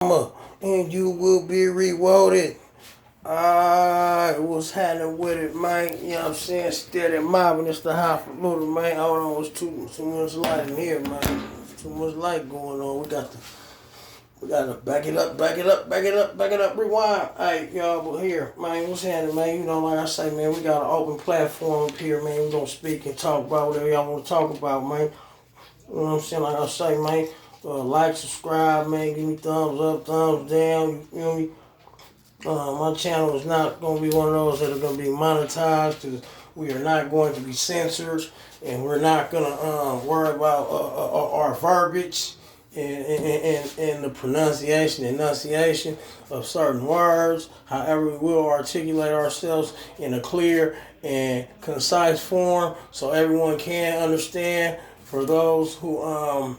And you will be rewarded. What's happening with it, man? You know what I'm saying? Steady mobbing. It's the highfalutin, man. Hold on, it's too much light in here, man. Too much light going on. We gotta back it up, back it up, back it up, back it up, rewind. Hey, y'all, but here, man, what's happening, man? You know, like I say, man, we got an open platform up here, man. We gonna speak and talk about whatever y'all want to talk about, man. You know what I'm saying? Like I say, man, like, subscribe, man. Give me thumbs up, thumbs down. You feel me? My channel is not going to be one of those that are going to be monetized. Cause we are not going to be censored, and we're not going to worry about our verbiage and the pronunciation, enunciation of certain words. However, we will articulate ourselves in a clear and concise form so everyone can understand. For those who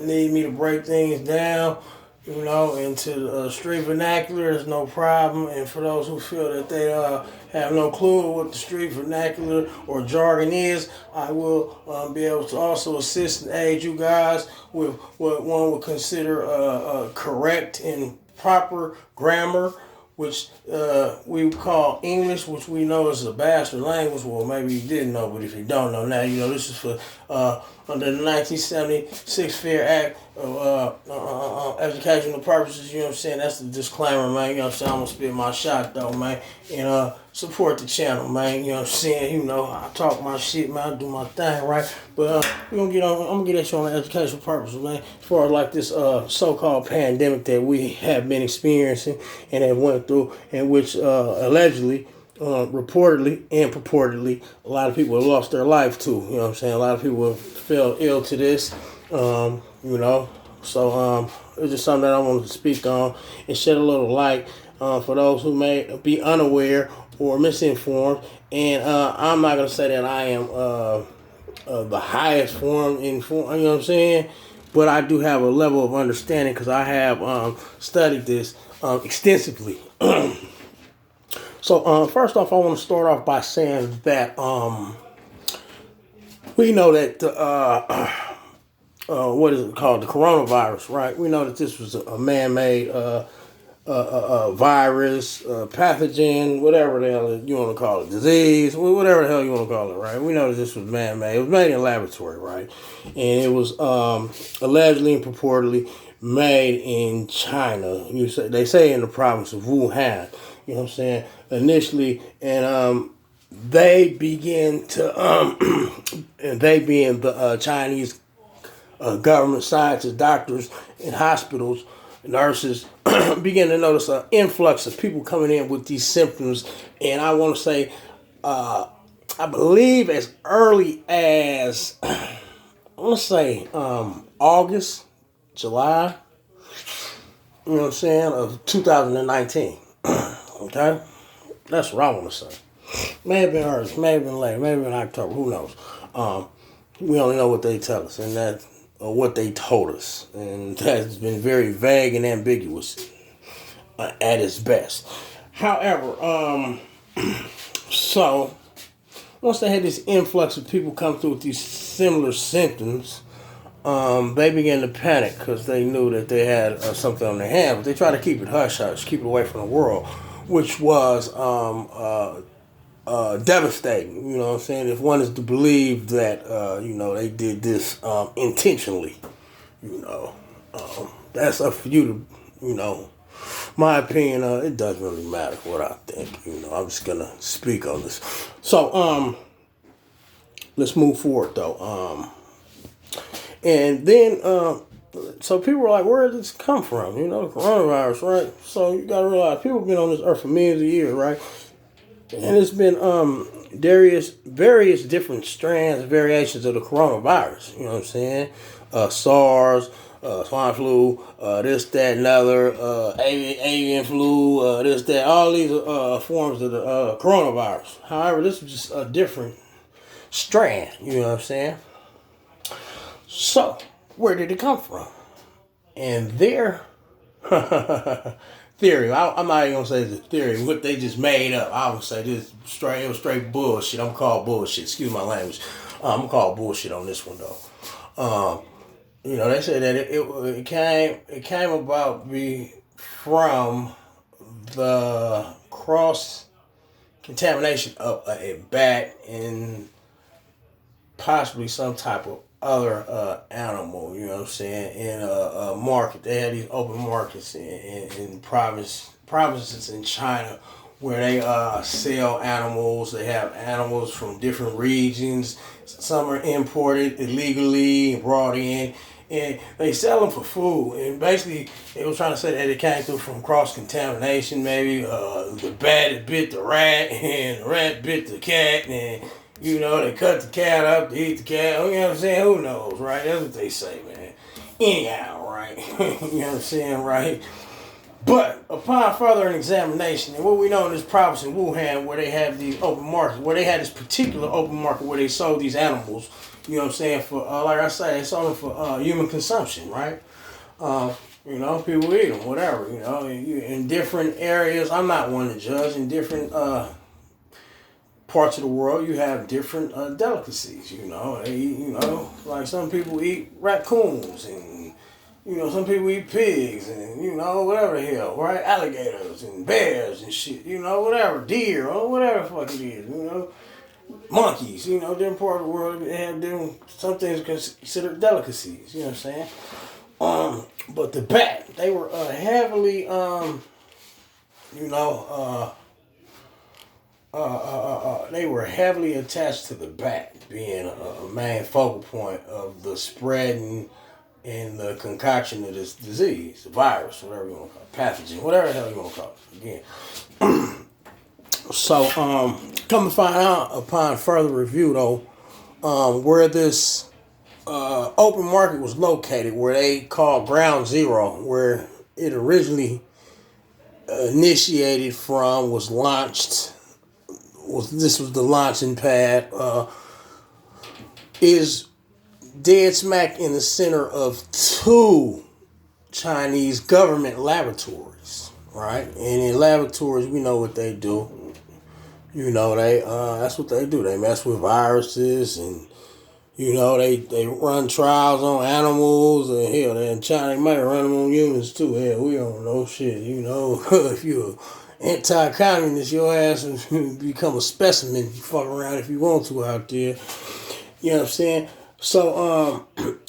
need me to break things down, you know, into street vernacular, there's no problem. And for those who feel that they have no clue what the street vernacular or jargon is, I will be able to also assist and aid you guys with what one would consider correct and proper grammar, which we call English, which we know is a bastard language. Well, maybe you didn't know, but if you don't know now, you know this is for under the 1976 Fair Act of educational purposes. You know what I'm saying? That's the disclaimer, man. You know what I'm saying? I'm gonna spit my shot though, man, and support the channel, man. You know what I'm saying? You know, I talk my shit, man. I do my thing, right? But we're gonna get on. I'm gonna get at you on the educational purposes, man. As far as like this so-called pandemic that we have been experiencing and have went through, in which allegedly, reportedly and purportedly, a lot of people have lost their life too. You know what I'm saying? A lot of people have fell ill to this. You know, so it's just something that I wanted to speak on and shed a little light for those who may be unaware or misinformed. And I'm not gonna say that I am the highest form informed. You know what I'm saying? But I do have a level of understanding because I have studied this extensively. So first off, I want to start off by saying that we know that what is it called, the coronavirus, right? We know that this was a man-made virus, pathogen, whatever the hell you want to call it, disease, whatever the hell you want to call it, right? We know that this was man-made. It was made in a laboratory, right? And it was allegedly and purportedly made in China. They say in the province of Wuhan. You know what I'm saying? Initially, and they began to, and they being the Chinese government scientists, doctors, and hospitals, nurses, begin to notice an influx of people coming in with these symptoms. And I want to say, I believe as early as, I want to say August, July, you know what I'm saying, of 2019. Okay? That's what I want to say. May have been early, may have been late, may have been October, who knows? We only know what they tell us, and that, or what they told us. And that's been very vague and ambiguous at its best. However, so once they had this influx of people come through with these similar symptoms, they began to panic because they knew that they had something on their hands. But they tried to keep it hush hush, keep it away from the world, which was devastating. You know what I'm saying? If one is to believe that, you know, they did this intentionally, you know, that's up for you to, you know, my opinion, it doesn't really matter what I think. You know, I'm just going to speak on this. So, let's move forward, though. And then, so people were like, where did this come from? You know, the coronavirus, right? So you got to realize people have been on this earth for millions of years, right? And it's been various different strands, variations of the coronavirus. You know what I'm saying? SARS, swine flu, this, that, another, avian flu, this, that, all these forms of the coronavirus. However, this is just a different strand. You know what I'm saying? So, where did it come from? And their theory, I'm not even gonna say it's a theory, what they just made up. I would say this it was straight bullshit. I'm called bullshit. Excuse my language. I'm called bullshit on this one though. They said that it came about from the cross contamination of a bat and possibly some type of other animal. You know what I'm saying? In a market, they had these open markets in provinces in China where they sell animals. They have animals from different regions. Some are imported illegally, brought in, and they sell them for food. And basically, they were trying to say that it came through from cross contamination. Maybe the bat had bit the rat, and the rat bit the cat, and they cut the cat up to eat the cat. You know what I'm saying? Who knows, right? That's what they say, man. Anyhow, right? You know what I'm saying, right? But upon further examination, and what we know in this province in Wuhan, where they have these open markets, where they had this particular open market where they sold these animals, you know what I'm saying, for, like I say, they sold them for human consumption, right? People eat them, whatever, in different areas. I'm not one to judge. In different parts of the world, you have different delicacies, They eat, like some people eat raccoons and some people eat pigs and, whatever the hell, right? Alligators and bears and shit, whatever, deer or whatever the fuck it is, monkeys, different part of the world, they have different, some things considered delicacies, you know what I'm saying? But the bat, they were heavily, they were heavily attached to the bat being a main focal point of the spreading and the concoction of this disease, the virus, whatever you want to call it, pathogen, whatever the hell you want to call it. Again, so come to find out upon further review, though, where this open market was located, where they called Ground Zero, where it originally initiated from, was launched. This was the launching pad. Is dead smack in the center of two Chinese government laboratories, right? And in laboratories, we know what they do. They that's what they do. They mess with viruses, and they run trials on animals, and hell, in China they might run them on humans too. Hell, we don't know shit. If you're anti-communist, your ass will become a specimen. You fuck around if you want to out there. You know what I'm saying? So,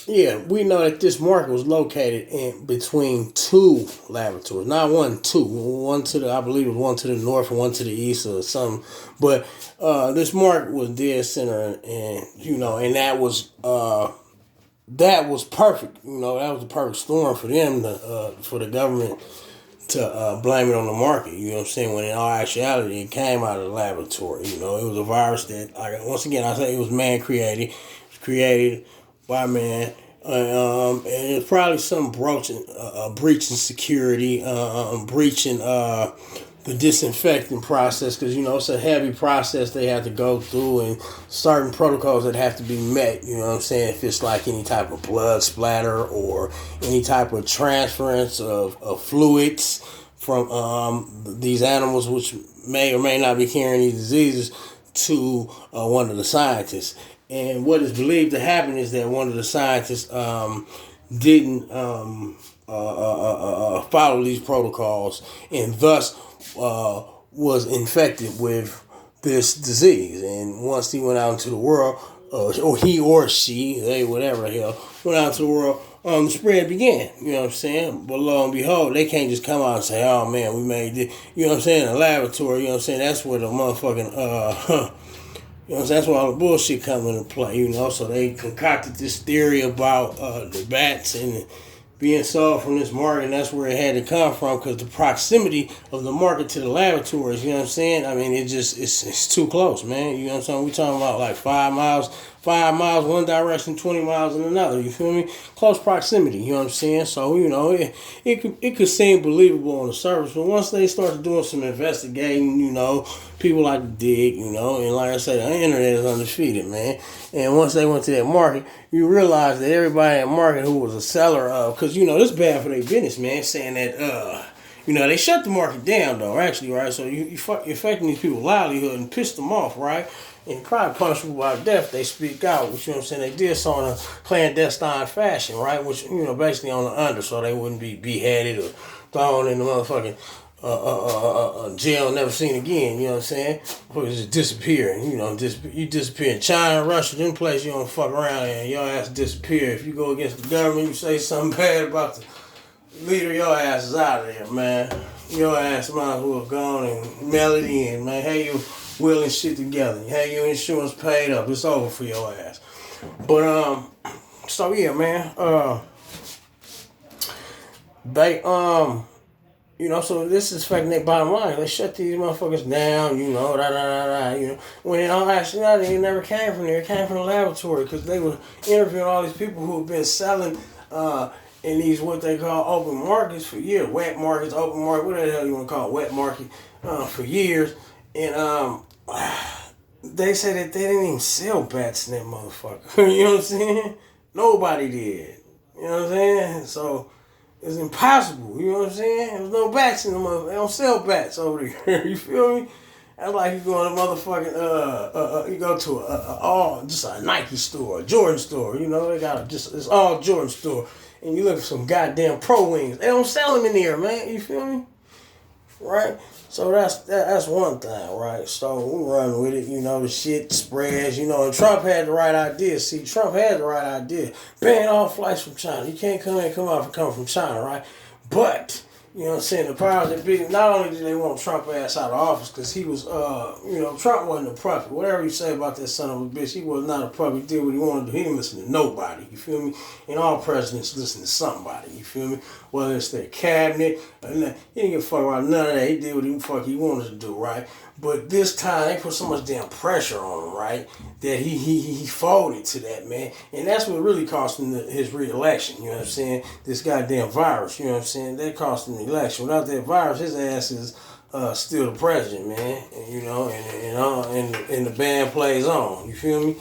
yeah, we know that this market was located in between two laboratories. Not one, two. One to the, I believe it was one to the north and one to the east or something. But this market was dead center, and that was perfect. That was the perfect storm for them, for the government to blame it on the market. You know what I'm saying? When in all actuality, it came out of the laboratory. It was a virus that, once again, I say it was man created. Created by man, and it's probably some breaching security, breaching the disinfecting process, because it's a heavy process they have to go through, and certain protocols that have to be met. You know what I'm saying? If it's like any type of blood splatter or any type of transference of fluids from these animals, which may or may not be carrying these diseases, to one of the scientists. And what is believed to happen is that one of the scientists didn't follow these protocols, and thus was infected with this disease. And once he went out into the world, or he or she, they, whatever the hell, went out into the world, the spread began. You know what I'm saying? But lo and behold, they can't just come out and say, oh man, we made this. You know what I'm saying? In a laboratory, you know what I'm saying? That's where the motherfucking, that's where all the bullshit come into play, So they concocted this theory about the bats and being sold from this market, and that's where it had to come from, because the proximity of the market to the laboratories, you know what I'm saying? I mean, it's too close, man. You know what I'm saying? We talking about like 5 miles one direction, 20 miles in another. You feel me? Close proximity. You know what I'm saying? So it could seem believable on the surface, but once they started doing some investigating, people like to dig, and like I said, the internet is undefeated, man. And once they went to that market, you realize that everybody in that market who was a seller of, because this is bad for their business, man, saying that they shut the market down, though, actually, right? So you're affecting these people's livelihood and pissed them off, right? and probably punishable by death if they speak out, which, you know what I'm saying, they did so in a clandestine fashion, right, which, you know, basically on the under, so they wouldn't be beheaded or thrown in the motherfucking jail, never seen again, you know what I'm saying? Or just disappearing, you know, you disappear in China, Russia, them places you don't fuck around in, your ass disappear. If you go against the government, you say something bad about the leader, your ass is out of there, man. Your ass might as well have gone and mail it in, man. Have your will and shit together. Have your insurance paid up. It's over for your ass. But so yeah, man. They you know, so this is affecting their bottom line. They shut these motherfuckers down, you know, you know. When in all actuality, it never came from there. It came from the laboratory because they were interviewing all these people who have been selling in these what they call open markets for years. Wet markets, open market, whatever the hell you want to call it, wet market, for years. And they said that they didn't even sell bats in that motherfucker. You know what I'm saying? Nobody did. You know what I'm saying? So it's impossible. You know what I'm saying? There's no bats in the motherfucker. They don't sell bats over there. You feel me? That's like you go to motherfucking you go to just a Nike store, a Jordan store. You know, they got it's all Jordan store, and you look for some goddamn Pro Wings. They don't sell them in there, man. You feel me? Right? So that's one thing, right? So we run with it, you know, the shit spreads, you know, and Trump had the right idea. See, Trump had the right idea. Ban all flights from China. You can't come from China, right? But, you know what I'm saying, the powers that be, not only did they want Trump ass out of office, because he was, you know, Trump wasn't a puppet. Whatever you say about that son of a bitch, he was not a puppet. He did what he wanted to do. He didn't listen to nobody, you feel me? And all presidents listen to somebody, you feel me? Whether it's their cabinet, he didn't give a fuck about none of that. He did what the fuck he wanted to do, right? But this time, they put so much damn pressure on him, right, that he folded to that, man. And that's what really cost him his re-election, you know what I'm saying? This goddamn virus, you know what I'm saying? That cost him the election. Without that virus, his ass is still the president, man. And, you know, and the band plays on, you feel me?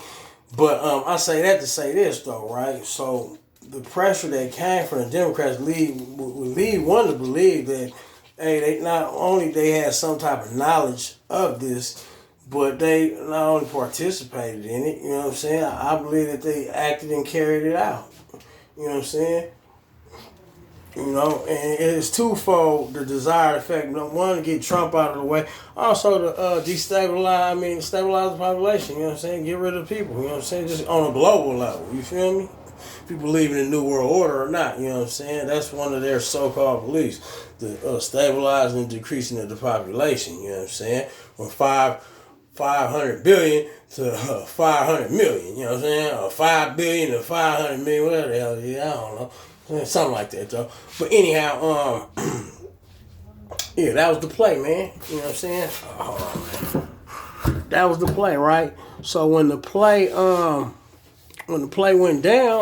But I say that to say this, though, right? So the pressure that came from the Democrats would lead one to believe that, hey, they not only they had some type of knowledge of this, but they not only participated in it, you know what I'm saying? I believe that they acted and carried it out. You know what I'm saying? You know, and it's twofold, the desired effect. One, to get Trump out of the way. Also to stabilize the population, you know what I'm saying? Get rid of the people, you know what I'm saying? Just on a global level, you feel me? If you believe in the New World Order or not, you know what I'm saying? That's one of their so-called beliefs, the stabilizing and decreasing of the population, you know what I'm saying? From 500 billion to 500 million, you know what I'm saying? Or 5 billion to 500 million, whatever the hell it is, I don't know. Something like that, though. But anyhow, yeah, that was the play, man. You know what I'm saying? Hold on, man. That was the play, right? So when the play went down,